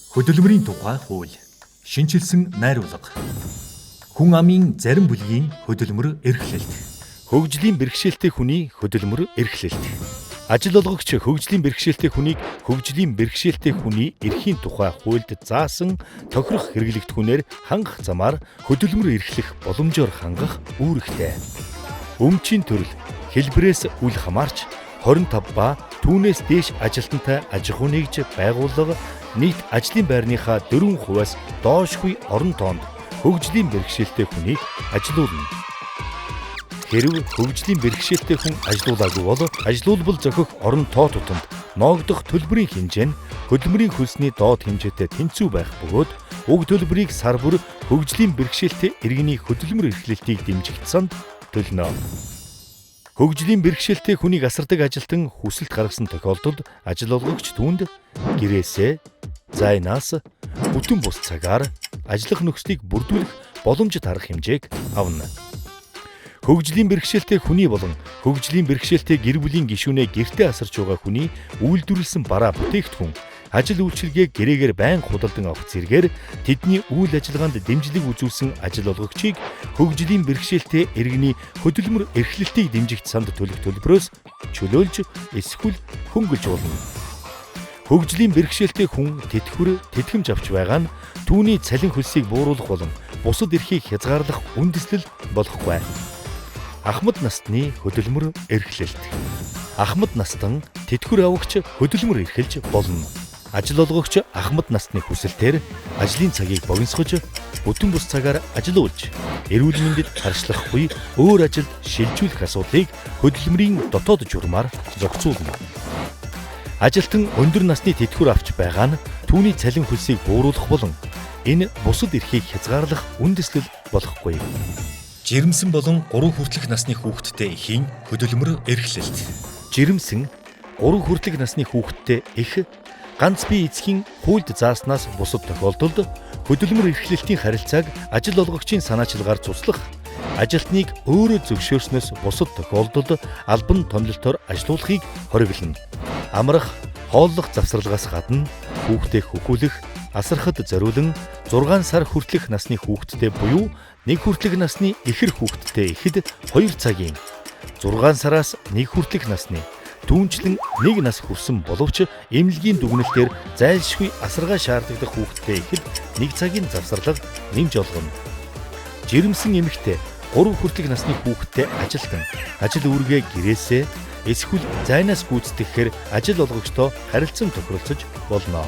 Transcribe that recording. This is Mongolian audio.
Хөдөлмөрийн тухай хууль. Шинжилсэн найруулга. Хүн амын зарим бүлгийн хөдөлмөр эрхлэлт. Хөгжлийн бэрхшээлтэй хүний хөдөлмөр эрхлэлт. Ажил олгогч хөгжлийн бэрхшээлтэй хүнийг хөгжлийн бэрхшээлтэй хүний эрхийн тухай хуульд заасан тохирох хэрэглэгдэхүүнээр хангах замаар хөдөлмөр эрхлэх боломжоор хангах үүрэгтэй. Өмчийн төрөл хэлбэрээс үл хамаарч 25 ба түүнээс дээш ажилтнтай аж ахуй нэгж байгууллага нийт ажлын байрныхаа 4%-аас доошгүй орон тоонд хөгжлийн бэрхшээлтэй хүнийг ажилуулна. Хэрв хөгжлийн бэрхшээлтэй хүн ажилуулаагүй бол ажилуулбал зохих орон тоо тутамд ноогдох төлбөрийн хэмжээ нь хөдөлмөрийн хөлсний доод хэмжээтэй тэнцүү байх бөгөөд уг төлбөрийг сар бүр хөгжлийн бэрхшээлтэй иргэний хөдөлмөр эрхлэлтийг дэмжих цанд төлнө. Хөгжлийн бэрхшээлтэй хүнийг асардаг ажилтан хүсэлт гаргасан тохиолдолд ажил олгогч түүнд гэрээсээ, зайнаас бүтэн бус цагаар ажиллах нөхцөлийг бүрдүүлэх боломжит арга хэмжээг авна. Хөгжлийн бэрхшээлтэй хүний болон хөгжлийн бэрхшээлтэй гэр бүлийн гишүүнээ гэртээ асарч байгаа хүний үйлдвэрлэсэн бараа бүтээгдэхүүн ажил үйлчилгээг гэрээгээр байнга худалдан авах зэргээр тэдний үйл ажиллагаанд дэмжлэг үзүүлсэн ажил олгогчийг хөгжлийн бэрхшээлтэй иргэний хөдөлмөр эрхлэлтийг дэмжих цанд төлөх төлбөрөөс чөлөөлж эсвэл хөнгөлж болно. Хөгжлийн бэрхшээлтэй хүн тэтгэмж авч байгаа нь түүний цалин хөлсийг бууруулах болон бусад эрхийг хязгаарлах үндэслэл болохгүй. Ахмад насны хөдөлмөр эрхлэлт. Ахмад настан тэтгэвэр авагч хөдөлмөр эрхэлж болно. Ажил олгогч ахмад насны хүсэлтээр ажлын цагийг богиносгож, бүтэн бус цагаар ажилуулж, эрүүл мэндэд харьцлахгүй өөр ажилд шилжүүлэх асуудлыг хөдөлмөрийн дотоод журмаар зохицуулна. Ажилтан өндөр насны тэтгэвэр авч байгаа нь түүний цалин хөлсийг бууруулах болон энэ бусад эрхийг хязгаарлах үндэслэл болохгүй. Жирэмсэн болон 3 хүртэлх насны хүүхэдтэй эхийн хөдөлмөр эрхлэлт. Жирэмсэн 3 хүртэлх насны хүүхэдтэй эх ганц бие эцгийн хуульд зааснаас бусад тохиолдолд хөдөлмөр эрхлэлтийн харилцааг ажил олгогчийн санаачилгаар цуслах, ажилтныг өөрөө зөвшөөрснөөс бусад тохиолдолд албан томилолтоор ажилуулахыг хориглоно. Амрах, хооллох завсарлагаас гадна хүүхдээ хөхүүлэх, асархад зориулан 6 сар хүртэлх насны хүүхэдтэй буюу 1 хүртэлх насны ихэр хүүхэдтэй эхэд 2 цагийн, 6 сараас 1 хүртэлх насны түүнчлэн 1 нас хүрсэн боловч эмнэлгийн дүгнэлтээр зайлшгүй асаргаа шаардлагадах хүүхэдтэй эхэд 1 цагийн завсарлага нэмж олгоно. Жирэмсэн эмэгтэй 3 хүртэлх насны хүүхэдтэй ажилтан ажил үүргээ гэрээсээ эсвэл зайнаас гүйцэтгэхээр ажил олгогчдоо харилцан тохиролцож болно.